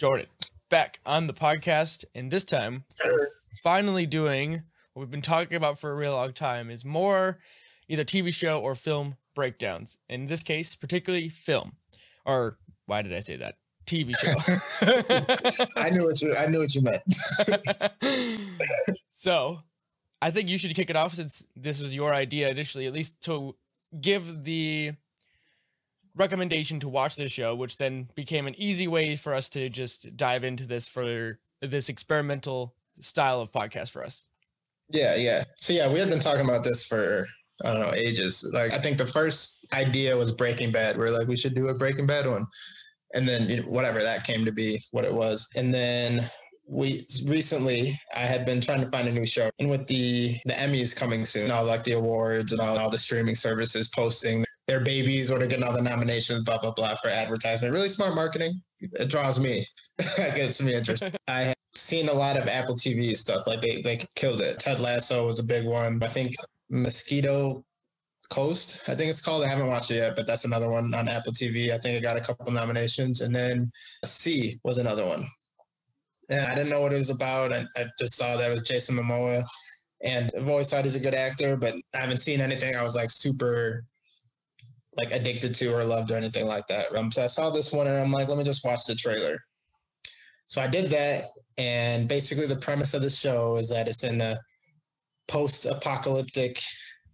Jordan, back on the podcast, and this time we're finally doing what we've been talking about for a real long time, is more either TV show or film breakdowns. In this case, particularly film. Or why did I say that? TV show. I knew what you meant. So, I think you should kick it off since this was your idea initially, at least to give the recommendation to watch this show, which then became an easy way for us to just dive into this for this experimental style of podcast for us. Yeah. So yeah, we had been talking about this for, I don't know, ages. Like, I think the first idea was Breaking Bad. We're like, we should do a Breaking Bad one. And then whatever, that came to be what it was. And then recently I had been trying to find a new show, and with the Emmys coming soon, all like the awards and all the streaming services posting their babies or they're getting all the nominations, blah, blah, blah, for advertisement. Really smart marketing. It draws me. It gets me interested. I have seen a lot of Apple TV stuff. Like they killed it. Ted Lasso was a big one. I think Mosquito Coast, I think it's called. I haven't watched it yet, but that's another one on Apple TV. I think it got a couple nominations. And then C was another one. And I didn't know what it was about. I just saw that it was Jason Momoa. And I've always thought he's a good actor, but I haven't seen anything I was like super like addicted to or loved or anything like that. So I saw this one and I'm like, let me just watch the trailer. So I did that. And basically the premise of the show is that it's in a post-apocalyptic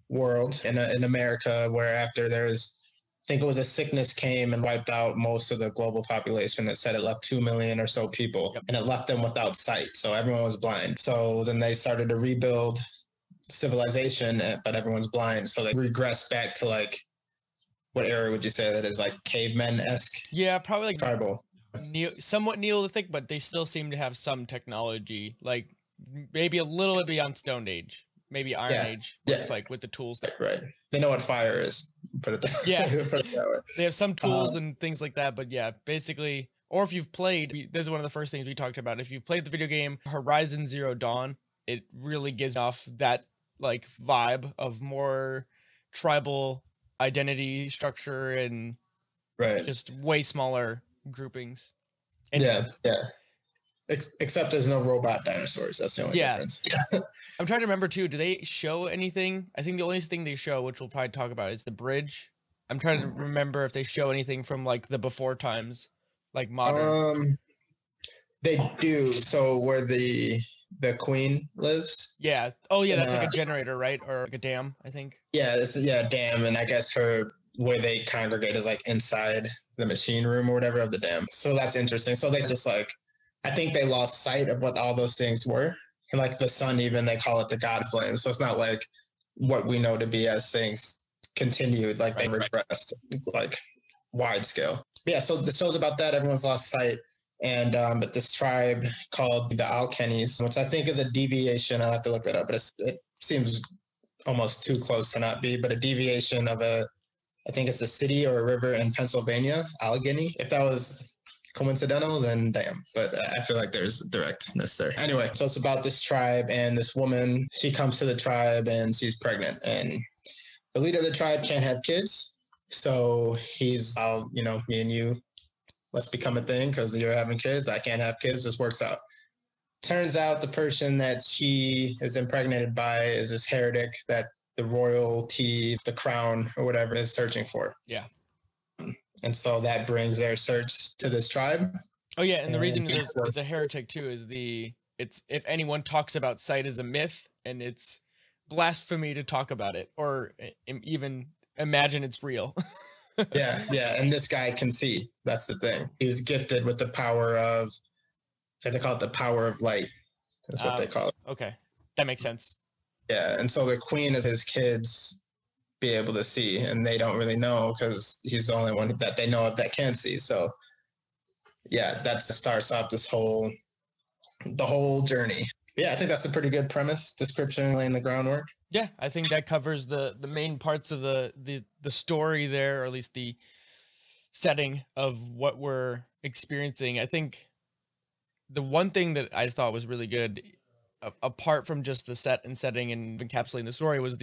world in America, where after there's, I think it was a sickness came and wiped out most of the global population. That said it left 2 million or so people, and it left them without sight. So everyone was blind. So then they started to rebuild civilization, but everyone's blind. So they regress back to like, what era would you say that is, like cavemen-esque? Yeah, probably like tribal. Somewhat Neolithic, but they still seem to have some technology, like maybe a little bit beyond Stone Age. Maybe Iron Age looks like, with the tools. Right. They know what fire is. Put it that way. They have some tools and things like that. But yeah, basically, or if you've played, this is one of the first things we talked about. If you've played the video game Horizon Zero Dawn, it really gives off that like vibe of more tribal identity structure and just way smaller groupings. And yeah. Except there's no robot dinosaurs. That's the only difference. I'm trying to remember too. Do they show anything? I think the only thing they show, which we'll probably talk about, is the bridge. I'm trying to remember if they show anything from like the before times, like modern. They do. So where the queen lives. Yeah. Oh yeah, that's like a generator, right? Or like a dam, I think. Yeah, this is a dam, and I guess where they congregate is like inside the machine room or whatever of the dam. So that's interesting. So they just like, I think they lost sight of what all those things were. And like the sun, even they call it the Godflame. So it's not like what we know to be as things continued, like they regressed, like wide scale. Yeah, so the show's about that. Everyone's lost sight. And but this tribe called the Alkenis, which I think is a deviation. I'll have to look that up, but it seems almost too close to not be, but a deviation of I think it's a city or a river in Pennsylvania, Allegheny. If that was coincidental, then damn, but I feel like there's directness there. Anyway, so it's about this tribe, and this woman, she comes to the tribe and she's pregnant, and the leader of the tribe can't have kids. So he's, me and you, let's become a thing because you're having kids. I can't have kids. This works out. Turns out the person that she is impregnated by is this heretic that the royalty, the crown or whatever is searching for. Yeah. And so that brings their search to this tribe. Oh yeah, and the reason it's a heretic too is it's if anyone talks about sight as a myth, and it's blasphemy to talk about it or even imagine it's real. yeah, and this guy can see. That's the thing. He was gifted with the power of, they call it the power of light. That's what they call it. Okay, that makes sense. Yeah, and so the queen is his kids be able to see, and they don't really know because he's the only one that they know of that can see. So yeah, that starts off the whole journey. Yeah, I think that's a pretty good premise, description, laying the groundwork. Yeah, I think that covers the main parts of the story there, or at least the setting of what we're experiencing. I think the one thing that I thought was really good, apart from just the set and setting and encapsulating the story, was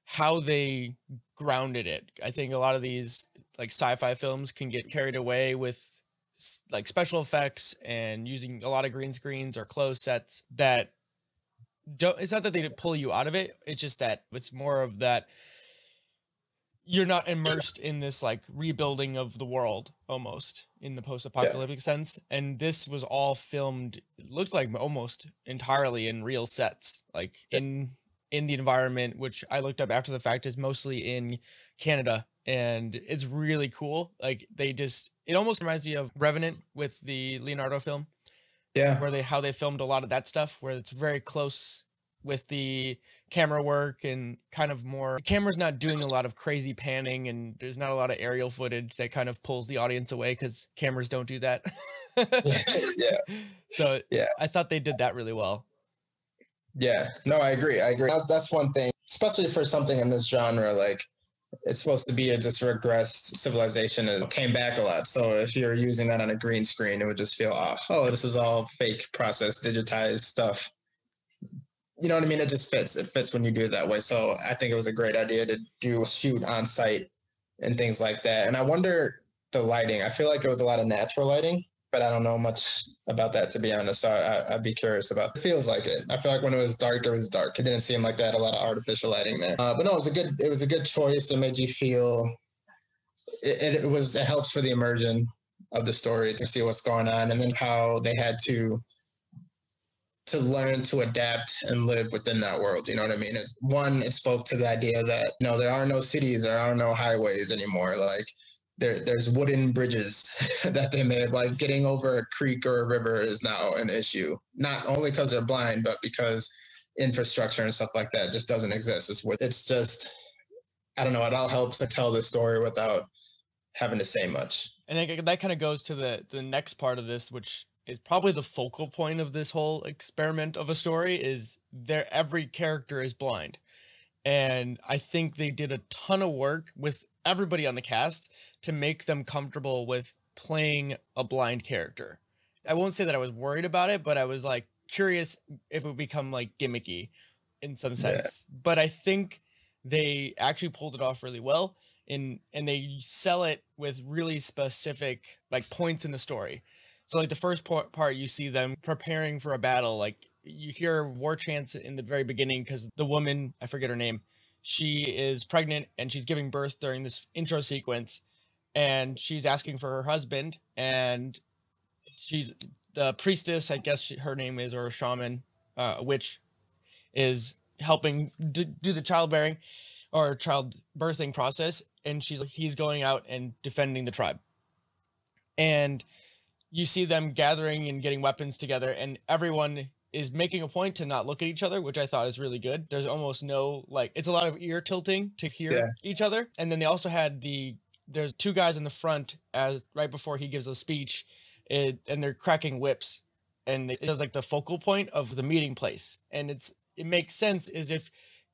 how they grounded it. I think a lot of these like sci-fi films can get carried away with like special effects and using a lot of green screens or closed sets that don't, it's not that they pull you out of it. It's just that it's more of that you're not immersed in this like rebuilding of the world almost in the post-apocalyptic sense. And this was all filmed, it looked like almost entirely in real sets, like in the environment, which I looked up after the fact is mostly in Canada. And it's really cool. Like it almost reminds me of Revenant with the Leonardo film. Yeah. Where how they filmed a lot of that stuff, where it's very close with the camera work and kind of more, the camera's not doing a lot of crazy panning and there's not a lot of aerial footage that kind of pulls the audience away because cameras don't do that. Yeah. So yeah, I thought they did that really well. Yeah, no, I agree. That's one thing, especially for something in this genre, like it's supposed to be a just regressed civilization. It came back a lot. So if you're using that on a green screen, it would just feel off. Oh, this is all fake processed, digitized stuff. You know what I mean? It just fits. It fits when you do it that way. So I think it was a great idea to shoot on site and things like that. And I wonder the lighting. I feel like it was a lot of natural lighting, but I don't know much about that, to be honest. So I'd be curious about it. It feels like it. I feel like when it was dark, it was dark. It didn't seem like that, a lot of artificial lighting there. But no, it was a good choice. It made you feel, it helps for the immersion of the story to see what's going on, and then how they had to learn to adapt and live within that world. You know what I mean? It spoke to the idea that, there are no cities, there are no highways anymore. Like there's wooden bridges that they made. Like getting over a creek or a river is now an issue, not only because they're blind, but because infrastructure and stuff like that just doesn't exist. It's just, I don't know, it all helps to tell the story without having to say much. And that kind of goes to the next part of this, which is probably the focal point of this whole experiment of a story, is every character is blind. And I think they did a ton of work with everybody on the cast to make them comfortable with playing a blind character. I won't say that I was worried about it, but I was like curious if it would become like gimmicky in some sense. Yeah. But I think they actually pulled it off really well, and they sell it with really specific like points in the story. So like the first part, you see them preparing for a battle. Like you hear war chants in the very beginning because the woman, I forget her name, she is pregnant and she's giving birth during this intro sequence, and she's asking for her husband, and she's the priestess, I guess her name is, or a shaman, which is helping do the childbearing or child birthing process. And he's going out and defending the tribe. And you see them gathering and getting weapons together, and everyone is making a point to not look at each other, which I thought is really good. There's almost no, like, it's a lot of ear tilting to hear each other. And then they also had there's two guys in the front right before he gives a speech, and they're cracking whips, and it was like the focal point of the meeting place. And it makes sense is if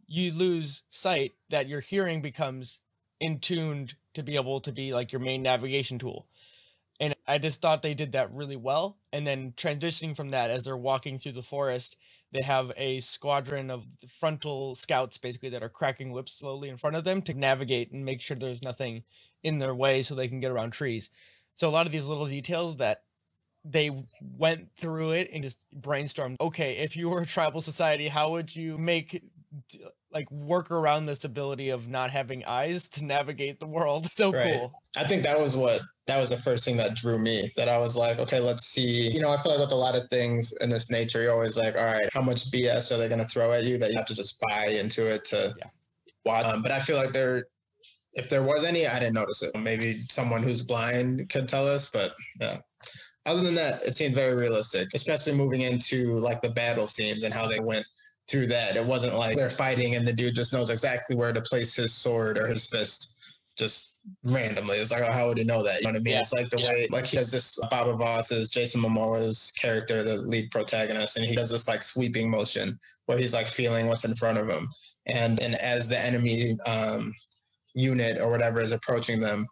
you lose sight, that your hearing becomes in tuned to be able to be like your main navigation tool. And I just thought they did that really well. And then transitioning from that, as they're walking through the forest, they have a squadron of frontal scouts basically that are cracking whips slowly in front of them to navigate and make sure there's nothing in their way so they can get around trees. So a lot of these little details that they went through it and just brainstormed, okay, if you were a tribal society, how would you work around this ability of not having eyes to navigate the world? So cool. I think that was the first thing that drew me, that I was like, okay, let's see. I feel like with a lot of things in this nature, you're always like, all right, how much BS are they going to throw at you that you have to just buy into it to watch? But I feel like if there was any, I didn't notice it. Maybe someone who's blind could tell us, but yeah. Other than that, it seemed very realistic, especially moving into like the battle scenes and how they went through that. It wasn't like they're fighting and the dude just knows exactly where to place his sword or his fist just randomly. It's like, oh, how would he know that? You know what I mean? Yeah. It's like the way, like he has this, Baba Voss is Jason Momoa's character, the lead protagonist, and he does this like sweeping motion where he's like feeling what's in front of him. And as the enemy unit or whatever is approaching them,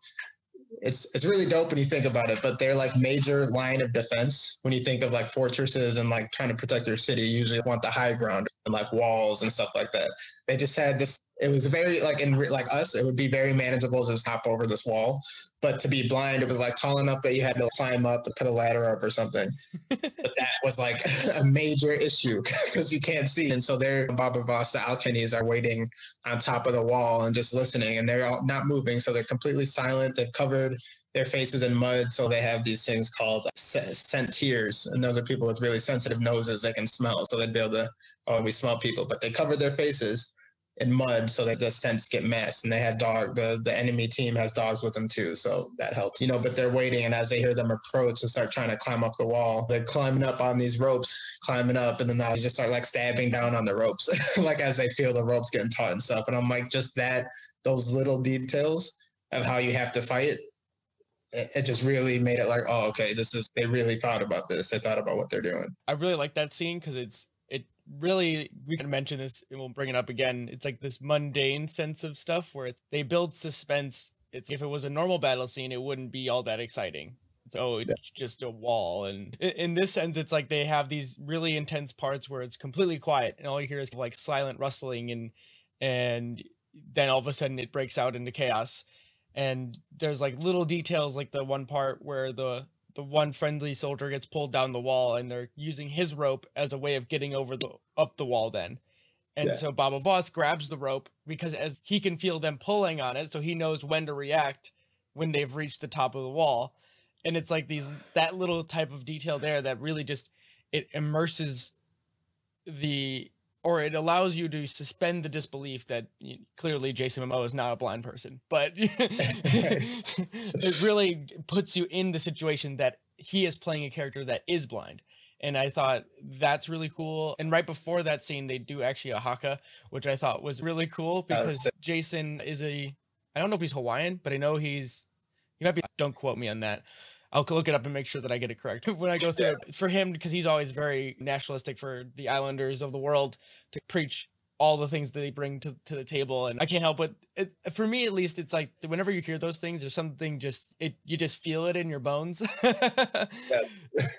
it's really dope when you think about it, but they're like major line of defense. When you think of like fortresses and like trying to protect your city, you usually want the high ground and like walls and stuff like that. They just had this It was very like like us, it would be very manageable to just hop over this wall. But to be blind, it was like tall enough that you had to climb up and put a ladder up or something. But that was like a major issue because you can't see. And so there, Baba Voss, the Alkenis, are waiting on top of the wall and just listening, and they're all not moving. So they're completely silent. They've covered their faces in mud. So they have these things called sentiers. And those are people with really sensitive noses that can smell. So they'd be able to, oh, we smell people, but they cover their faces in mud so that the scents get masked. And they had the enemy team has dogs with them too, so that helps, but they're waiting, and as they hear them approach and start trying to climb up the wall, they're climbing up on these ropes, climbing up, and then they just start like stabbing down on the ropes like as they feel the ropes getting taut and stuff. And I'm like, just those little details of how you have to fight it just really made it like, oh, okay, they really thought about this. They thought about what they're doing. I really like that scene because it really, we can mention this and we'll bring it up again. It's like this mundane sense of stuff where they build suspense. If it was a normal battle scene, it wouldn't be all that exciting. It's just a wall. And in this sense, it's like they have these really intense parts where it's completely quiet and all you hear is like silent rustling and then all of a sudden it breaks out into chaos. And there's like little details, like the one part where the one friendly soldier gets pulled down the wall and they're using his rope as a way of getting up the wall then. And so Baba Voss grabs the rope because as he can feel them pulling on it, so he knows when to react when they've reached the top of the wall. And it's like that little type of detail there that really just, it immerses or it allows you to suspend the disbelief that clearly Jason Momoa is not a blind person, but it really puts you in the situation that he is playing a character that is blind. And I thought that's really cool. And right before that scene, they do actually a haka, which I thought was really cool because Jason is I don't know if he's Hawaiian, but I know he might be, don't quote me on that. I'll look it up and make sure that I get it correct when I go through it. For him, because he's always very nationalistic for the islanders of the world to preach all the things that they bring to the table. And I can't help but, for me at least, it's like whenever you hear those things, there's something you just feel it in your bones.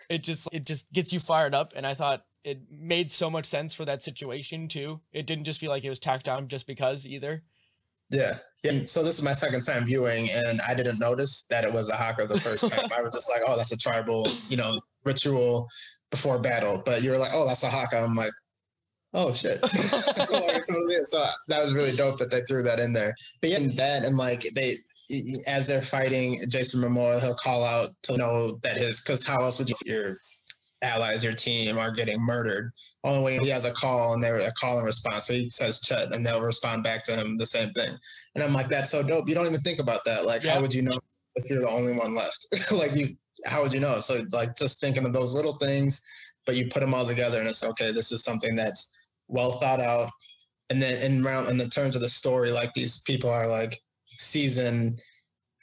It just gets you fired up. And I thought it made so much sense for that situation too. It didn't just feel like it was tacked on just because either. Yeah. So this is my second time viewing, and I didn't notice that it was a haka the first time. I was just like, oh, that's a tribal, ritual before battle. But you were like, oh, that's a haka. I'm like, oh shit. Like, it totally is. So that was really dope that they threw that in there. But yeah, that and like as they're fighting Jason Momoa, he'll call out to know that because how else would your allies, your team are getting murdered? Only way he has a call and they're a call and response. So he says Chet and they'll respond back to him the same thing. And I'm like, that's so dope. You don't even think about that. Like, how would you know if you're the only one left? How would you know? So like just thinking of those little things, but you put them all together and it's okay, this is something that's well thought out. And then in the terms of the story, like these people are like seasoned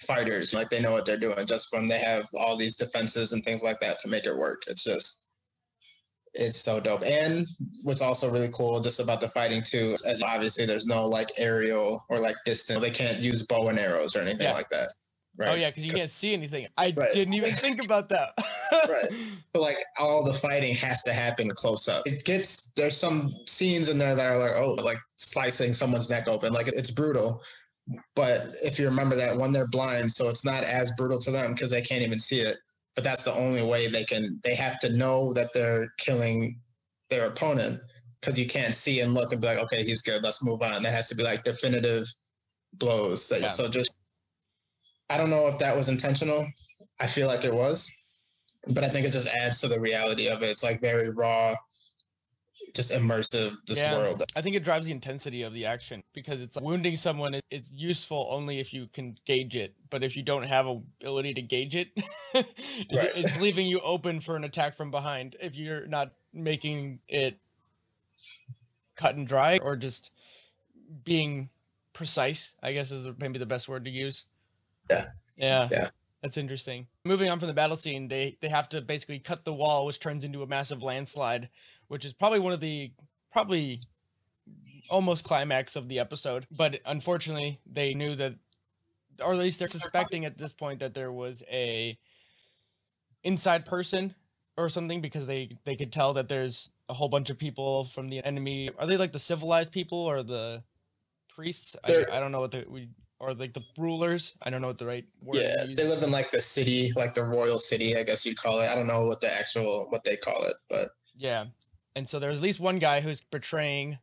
fighters, like they know what they're doing just from they have all these defenses and things like that to make it work. It's so dope. And what's also really cool just about the fighting too, as obviously there's no like aerial or like distance. They can't use bow and arrows or anything like that. Right. Oh yeah, because you can't see anything. I didn't even think about that. Right. But like all the fighting has to happen close up. There's some scenes in there that are like, oh, like slicing someone's neck open. Like it's brutal. But if you remember that when they're blind, so it's not as brutal to them because they can't even see it. But that's the only way they have to know that they're killing their opponent because you can't see and look and be like, okay, he's good, let's move on. It has to be like definitive blows. So just, I don't know if that was intentional. I feel like it was, but I think it just adds to the reality of it. It's like very raw, just immersive, world. I think it drives the intensity of the action because it's like wounding someone is useful only if you can gauge it. But if you don't have a ability to gauge it, it's leaving you open for an attack from behind if you're not making it cut and dry or just being precise, I guess is maybe the best word to use. Yeah. That's interesting. Moving on from the battle scene, they have to basically cut the wall, which turns into a massive landslide, which is probably one of the almost climax of the episode. But unfortunately, they knew that, or at least they're suspecting at this point that there was a inside person or something because they could tell that there's a whole bunch of people from the enemy. Are they like the civilized people or the priests. They're- I don't know what or like the rulers. I don't know what the right word Yeah, is. they live in like the city, like the royal city, I guess you'd call it. I don't know what they call it, but yeah. And so there's at least one guy who's betraying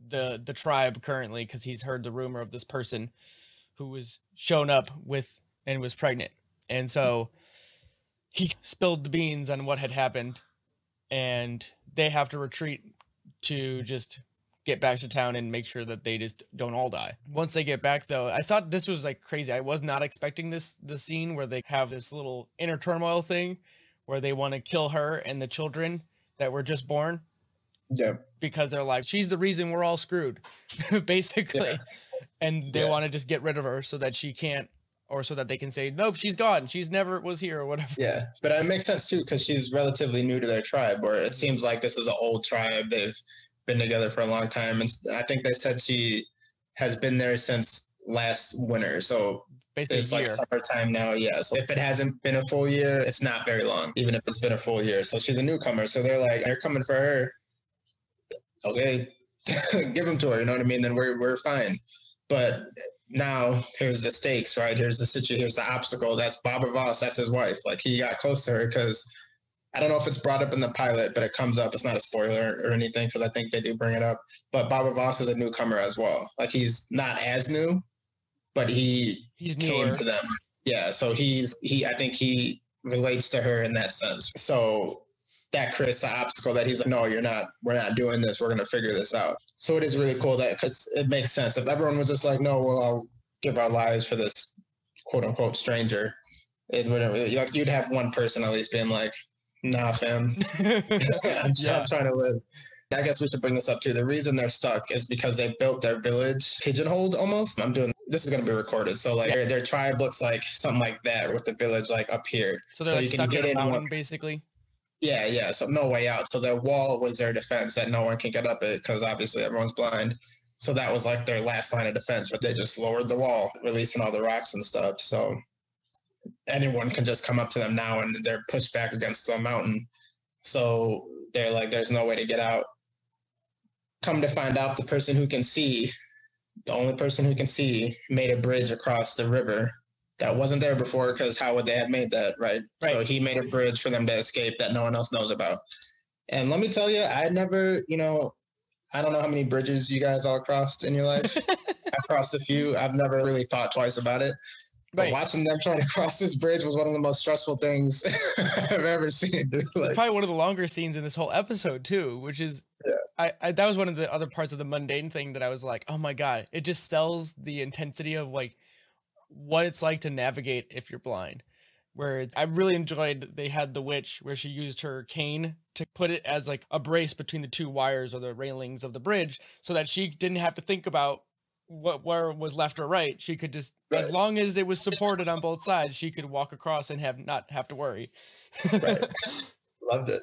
the tribe currently because he's heard the rumor of this person who was shown up with and was pregnant. And so he spilled the beans on what had happened, and they have to retreat to just get back to town and make sure that they just don't all die. Once they get back, though, I thought this was like crazy. I was not expecting the scene where they have this little inner turmoil thing where they want to kill her and the children that were just born. yeah, Because they're like, she's the reason we're all screwed, basically. Yeah. And they want to just get rid of her so that she can't, or so that they can say, nope, she's gone. She's never was here or whatever. yeah. But it makes sense too, because she's relatively new to their tribe, where it seems like this is an old tribe. They've been together for a long time. And I think they said she has been there since last winter. So Basically it's a like year. summertime now. Yeah. So if it hasn't been a full year, it's not very long, even if it's been a full year. So she's a newcomer. So they're like, they're coming for her. Okay, give them to her. You know what I mean? Then we're fine. But now here's the stakes, right? Here's the situation. Here's the obstacle. That's Baba Voss. That's his wife. Like he got close to her because I don't know if it's brought up in the pilot, but it comes up. It's not a spoiler or anything because I think they do bring it up. But Baba Voss is a newcomer as well. Like he's not as new, but he's came newer to them. Yeah. So I think he relates to her in that sense. So that creates the obstacle that he's like, no, we're not doing this. We're going to figure this out. So it is really cool that because it makes sense. If everyone was just like, no, well, I'll give our lives for this quote unquote stranger, it wouldn't really, like, you'd have one person at least being like, nah, fam, I'm trying to live. I guess we should bring this up too. The reason they're stuck is because they built their village pigeonholed almost. This is going to be recorded. So like their tribe looks like something like that with the village like up here. So they're like stuck in a mountain basically. Yeah. So no way out. So their wall was their defense that no one can get up it because obviously everyone's blind. So that was like their last line of defense, but they just lowered the wall, releasing all the rocks and stuff. So anyone can just come up to them now and they're pushed back against the mountain. So they're like, there's no way to get out. Come to find out, the only person who can see, made a bridge across the river that wasn't there before, because how would they have made that, right? So he made a bridge for them to escape that no one else knows about. And let me tell you, I never, I don't know how many bridges you guys all crossed in your life. I've crossed a few. I've never really thought twice about it. But watching them try to cross this bridge was one of the most stressful things I've ever seen. Dude. Like, it's probably one of the longer scenes in this whole episode too, which is, that was one of the other parts of the mundane thing that I was like, oh my God, it just sells the intensity of like what it's like to navigate if you're blind. Where I really enjoyed, they had the witch where she used her cane to put it as like a brace between the two wires or the railings of the bridge so that she didn't have to think about where was left or right. She could just, as long as it was supported on both sides, she could walk across and not have to worry. Right. Loved it.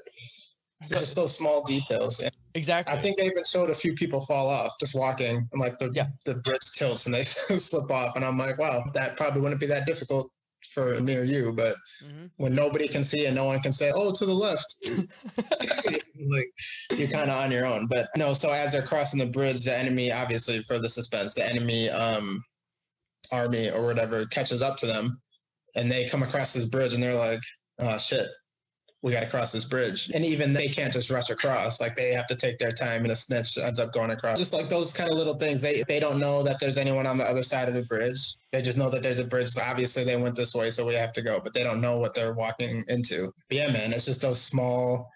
It's just those small details. And exactly. I think they even showed a few people fall off just walking, and like the bridge tilts and they slip off. And I'm like, wow, that probably wouldn't be that difficult for me or you. But when nobody can see and no one can say, oh, to the left, like you're kind of on your own. But no, so as they're crossing the bridge, the enemy, obviously for the suspense, the enemy army or whatever catches up to them, and they come across this bridge and they're like, oh shit, we got to cross this bridge. And even they can't just rush across. Like they have to take their time, and a snitch ends up going across. Just like those kind of little things. They don't know that there's anyone on the other side of the bridge. They just know that there's a bridge. So obviously they went this way, so we have to go, but they don't know what they're walking into. But yeah, man, it's just those small,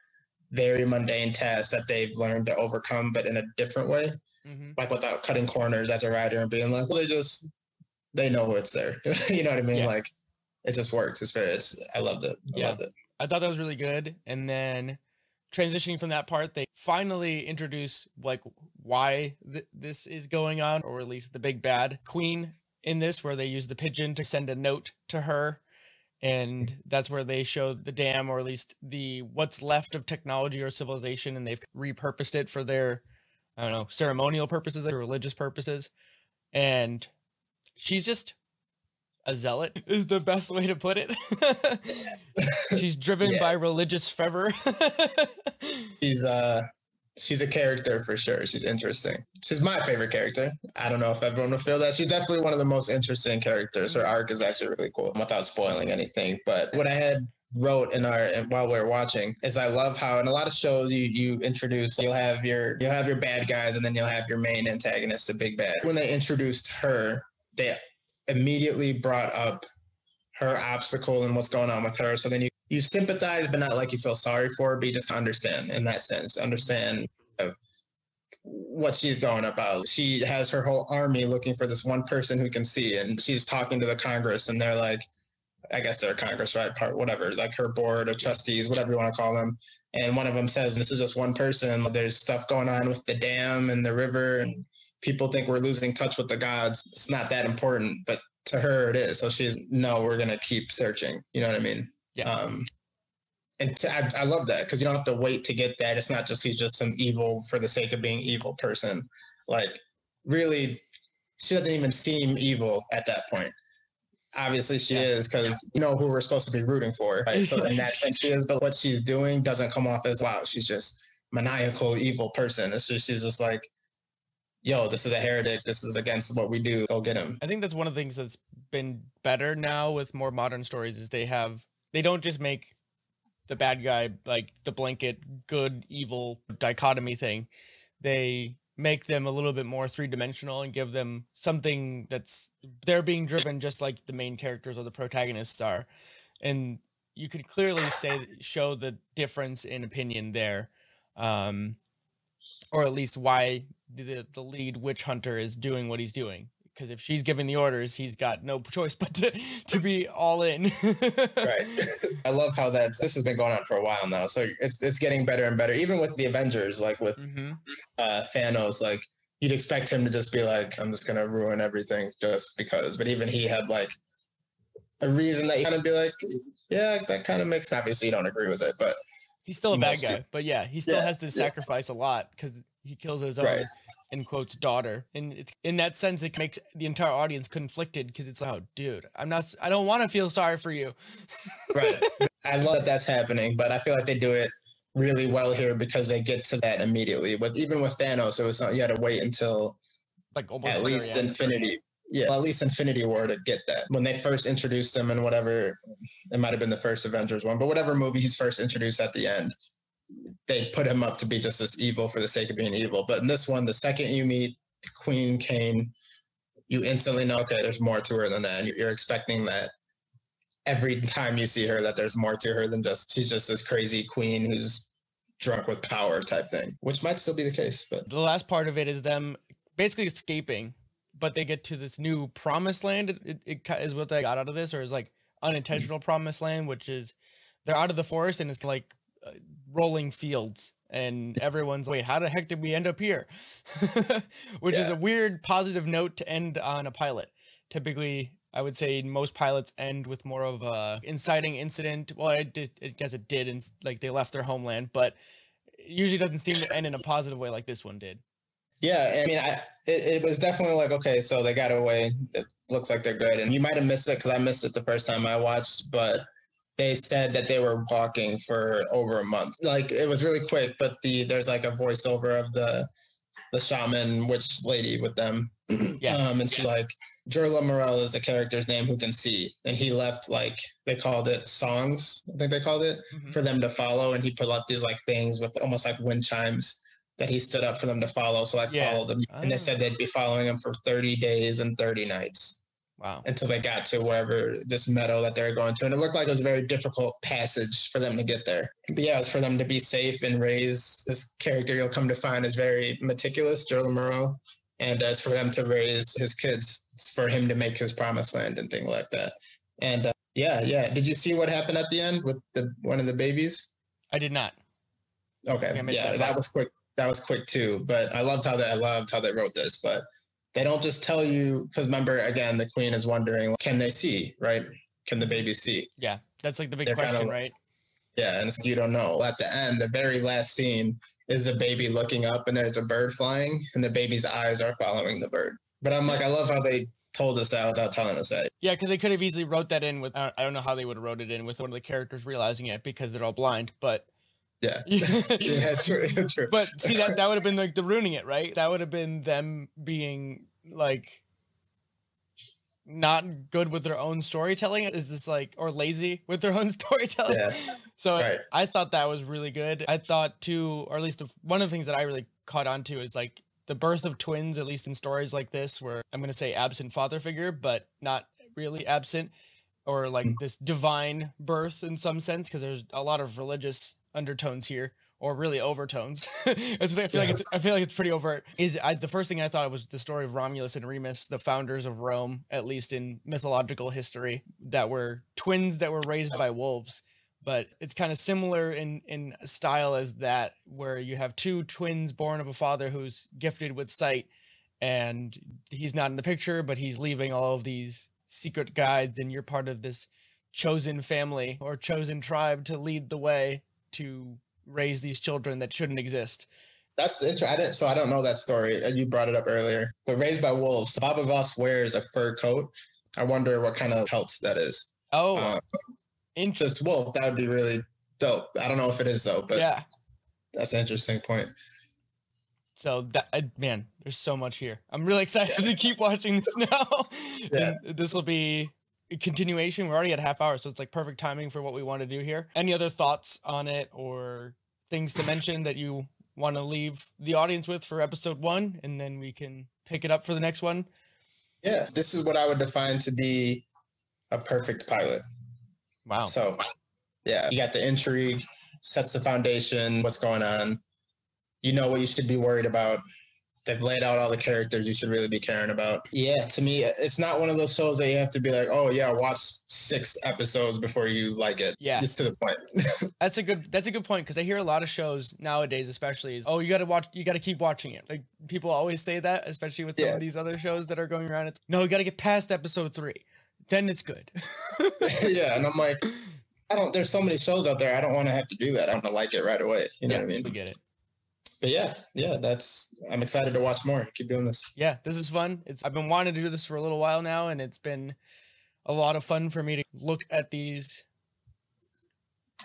very mundane tasks that they've learned to overcome, but in a different way. Like without cutting corners as a rider and being like, well, they know it's there. You know what I mean? Yeah. Like it just works. I loved it. I loved it. I thought that was really good. And then transitioning from that part, they finally introduce like why this is going on, or at least the big bad queen in this, where they use the pigeon to send a note to her. And that's where they show the dam, or at least what's left of technology or civilization. And they've repurposed it for their, I don't know, ceremonial purposes or religious purposes. And she's just a zealot is the best way to put it. She's driven by religious fervor. She's She's a character for sure. She's interesting. She's my favorite character. I don't know if everyone will feel that. She's definitely one of the most interesting characters. Her arc is actually really cool without spoiling anything. But what I had wrote while we were watching is I love how in a lot of shows you introduce, you'll have your bad guys and then you'll have your main antagonist, the big bad. When they introduced her, they immediately brought up her obstacle and what's going on with her. So then you sympathize, but not like you feel sorry for her, but you just understand in that sense, understand what she's going about. She has her whole army looking for this one person who can see, and she's talking to the Congress, and they're like, I guess they're Congress, right? Whatever, like her board of trustees, whatever you want to call them. And one of them says, this is just one person. There's stuff going on with the dam and the river, and people think we're losing touch with the gods. It's not that important, but to her it is. So no, we're going to keep searching. You know what I mean? Yeah. I love that because you don't have to wait to get that. It's not just he's just some evil for the sake of being evil person. Like, really, she doesn't even seem evil at that point. Obviously, she is because you know who we're supposed to be rooting for. Right? So in that sense, she is. But what she's doing doesn't come off as, wow, she's just maniacal, evil person. It's just she's just like, yo, this is a heretic. This is against what we do. Go get him. I think that's one of the things that's been better now with more modern stories is they don't just make the bad guy like the blanket good evil dichotomy thing. They make them a little bit more three-dimensional and give them something that's they're being driven just like the main characters or the protagonists are. And you could clearly show the difference in opinion there. Or at least why the lead witch hunter is doing what he's doing. Because if she's giving the orders, he's got no choice but to be all in. Right. I love how this has been going on for a while now. So it's getting better and better. Even with the Avengers, like with Thanos, like you'd expect him to just be like, I'm just going to ruin everything just because. But even he had like a reason that you kind of be like, yeah, that kind of makes sense. Obviously, you don't agree with it, but he's still a bad guy. But yeah, he still has to sacrifice a lot because he kills his own, in quotes, daughter. And it's in that sense, it makes the entire audience conflicted because it's like, oh, dude, I don't want to feel sorry for you. Right. I love that that's happening, but I feel like they do it really well here because they get to that immediately. But even with Thanos, it was not, you had to wait until like almost at least Infinity. Yeah, at least Infinity War to get that. When they first introduced him in whatever, it might have been the first Avengers one, but whatever movie he's first introduced at the end, they put him up to be just this evil for the sake of being evil. But in this one, the second you meet Queen Kane, you instantly know, okay, there's more to her than that. And you're expecting that every time you see her, that there's more to her than just, she's just this crazy queen who's drunk with power type thing, which might still be the case. But the last part of it is them basically escaping, but they get to this new promised land. It is what they got out of this, or is like unintentional promised land, which is they're out of the forest and it's like rolling fields, and everyone's, wait, how the heck did we end up here? Which is a weird positive note to end on a pilot. Typically, I would say most pilots end with more of a inciting incident. Well, I guess it did, and like they left their homeland, but it usually doesn't seem to end in a positive way like this one did. Yeah, I mean, it was definitely like, okay, so they got away. It looks like they're good. And you might have missed it because I missed it the first time I watched, but they said that they were walking for over a month. Like, it was really quick, but there's like a voiceover of the shaman witch lady with them. And she's like, Jerla Morel is the character's name who can see. And he left, like, they called it songs, I think they called it, for them to follow. And he put up these like things with almost like wind chimes that he stood up for them to follow. So I followed them. And they said they'd be following him for 30 days and 30 nights. Wow. Until they got to wherever this meadow that they're going to. And it looked like it was a very difficult passage for them to get there. But yeah, it was for them to be safe and raise this character you'll come to find is very meticulous, Jerla Morel. And it's for them to raise his kids. It's for him to make his promised land and things like that. And yeah. Did you see what happened at the end with one of the babies? I did not. Okay. Yeah, that was quick. That was quick too. But I loved how they wrote this. But they don't just tell you, because remember, again, the queen is wondering, can they see, right? Can the baby see? Yeah, that's like the big question, right? Yeah, and you don't know. At the end, the very last scene is a baby looking up and there's a bird flying and the baby's eyes are following the bird. But I'm like, I love how they told us that without telling us that. Yeah, because they could have easily wrote that in with, I don't know how they would have wrote it in with one of the characters realizing it because they're all blind, but Yeah. Yeah. Yeah, true, true. But see, that would have been like the ruining it, right? That would have been them being like not good with their own storytelling. Is this like, or lazy with their own storytelling? Yeah. So Right. I thought that was really good. I thought too, or at least one of the things that I really caught on to is like the birth of twins, at least in stories like this, where I'm going to say absent father figure, but not really absent, or like this divine birth in some sense, because there's a lot of religious undertones here, or really overtones. I feel like it's pretty overt. The first thing I thought of was the story of Romulus and Remus, the founders of Rome, at least in mythological history, that were twins that were raised by wolves. But it's kind of similar in style as that, where you have two twins born of a father who's gifted with sight, and he's not in the picture, but he's leaving all of these secret guides, and you're part of this chosen family or chosen tribe to lead the way to raise these children that shouldn't exist. That's interesting. I don't know that story. You brought it up earlier. But raised by wolves, Baba Voss wears a fur coat. I wonder what kind of pelt that is. Oh, if it's wolf, that would be really dope. I don't know if it is though, but yeah, that's an interesting point. So that, man, there's so much here. I'm really excited to keep watching this now. Yeah. This will be a continuation. We're already at a half hour, so it's like perfect timing for what we want to do here. Any other thoughts on it or things to mention that you want to leave the audience with for episode 1, and then we can pick it up for the next one? Yeah, this is what I would define to be a perfect pilot. Wow. So, yeah, you got the intrigue, sets the foundation, what's going on. You know what you should be worried about. They've laid out all the characters you should really be caring about. Yeah, to me, it's not one of those shows that you have to be like, oh yeah, watch 6 episodes before you like it. Yeah, just to the point. That's a good point, because I hear a lot of shows nowadays, especially, is, oh, you got to keep watching it. Like, people always say that, especially with some of these other shows that are going around. It's, no, you got to get past episode 3, then it's good. Yeah, and I'm like, there's so many shows out there. I don't want to have to do that. I want to like it right away. You know what I mean? We get it. But yeah, I'm excited to watch more. Keep doing this. Yeah, this is fun. I've been wanting to do this for a little while now, and it's been a lot of fun for me to look at these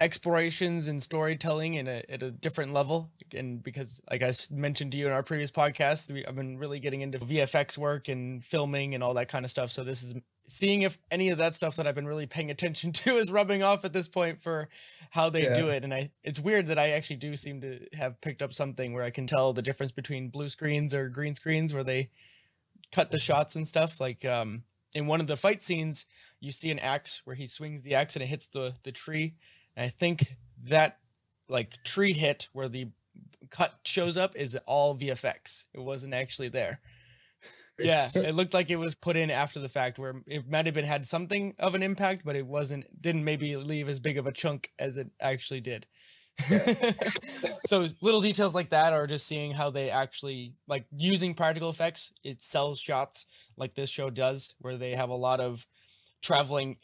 explorations and storytelling at a different level. And because, like I mentioned to you in our previous podcast, I've been really getting into VFX work and filming and all that kind of stuff. So this is seeing if any of that stuff that I've been really paying attention to is rubbing off at this point for how they do it. And it's weird that I actually do seem to have picked up something where I can tell the difference between blue screens or green screens where they cut the shots and stuff. Like in one of the fight scenes, you see an axe where he swings the axe and it hits the tree. And I think that like tree hit where the cut shows up is all VFX. It wasn't actually there. Yeah, it looked like it was put in after the fact, where it might have had something of an impact, but it didn't maybe leave as big of a chunk as it actually did. So little details like that, are just seeing how they actually, like, using practical effects, it sells shots like this show does, where they have a lot of traveling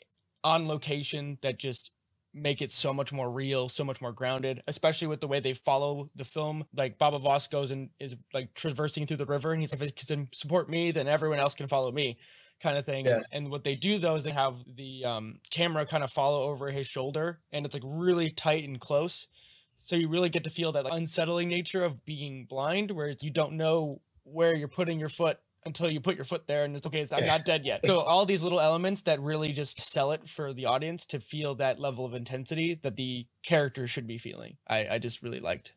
on location that just make it so much more real, so much more grounded, especially with the way they follow the film. Like, Baba Voss goes and is like traversing through the river, and he's like, if it can support me, then everyone else can follow me, kind of thing. Yeah. And what they do though is they have the camera kind of follow over his shoulder, and it's like really tight and close. So you really get to feel that like unsettling nature of being blind, where you don't know where you're putting your foot until you put your foot there, and it's okay, I'm not dead yet. So all these little elements that really just sell it for the audience to feel that level of intensity that the character should be feeling. I just really liked.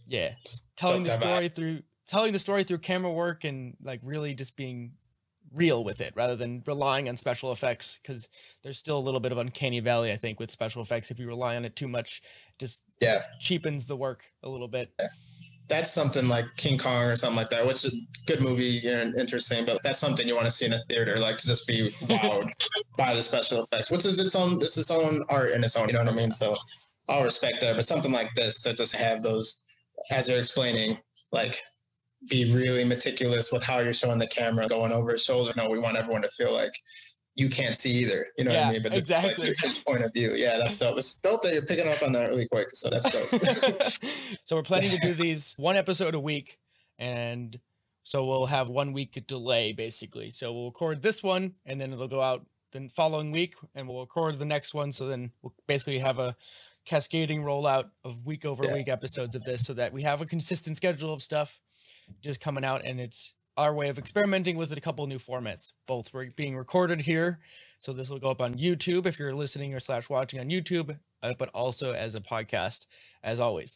Yeah. Telling the story through camera work, and like really just being real with it rather than relying on special effects, because there's still a little bit of uncanny valley, I think, with special effects. If you rely on it too much, just cheapens the work a little bit. That's something like King Kong or something like that, which is a good movie and interesting, but that's something you want to see in a theater, like to just be wowed by the special effects, which is its own art in its own, you know what I mean? So I'll respect that, but something like this that just have those, as you're explaining, like be really meticulous with how you're showing the camera going over his shoulder. No, we want everyone to feel like you can't see either, you know what I mean? But exactly, like, his point of view, that's dope. It's dope that you're picking up on that really quick, so that's dope. So we're planning to do these 1 episode a week, and so we'll have 1 week delay basically. So we'll record this one, and then it'll go out the following week, and we'll record the next one. So then we'll basically have a cascading rollout of week over week episodes of this so that we have a consistent schedule of stuff just coming out, and it's our way of experimenting with a couple new formats. Both being recorded here, so this will go up on YouTube if you're listening or / watching on YouTube, but also as a podcast, as always.